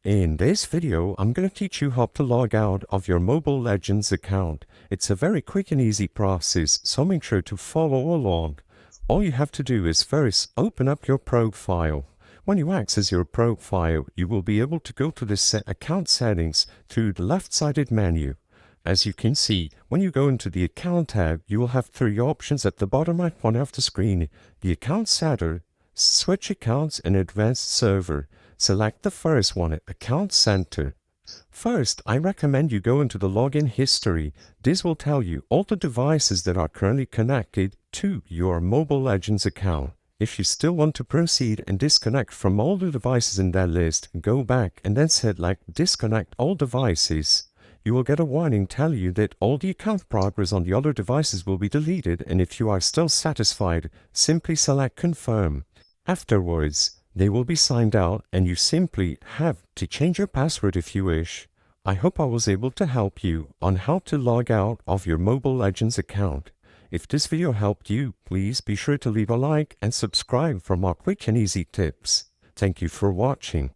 In this video, I'm going to teach you how to log out of your Mobile Legends account. It's a very quick and easy process, so make sure to follow along. All you have to do is first open up your profile. When you access your profile, you will be able to go to the account settings through the left-sided menu. As you can see, when you go into the account tab, you will have three options at the bottom right corner of the screen: the account setter, switch accounts, and advanced server. Select the first one, Account Center. First, I recommend you go into the login history. This will tell you all the devices that are currently connected to your Mobile Legends account. If you still want to proceed and disconnect from all the devices in that list, go back and then select Disconnect All Devices. You will get a warning telling you that all the account progress on the other devices will be deleted, and if you are still satisfied, simply select Confirm. Afterwards, they will be signed out and you simply have to change your password if you wish. I hope I was able to help you on how to log out of your Mobile Legends account. If this video helped you, please be sure to leave a like and subscribe for more quick and easy tips. Thank you for watching.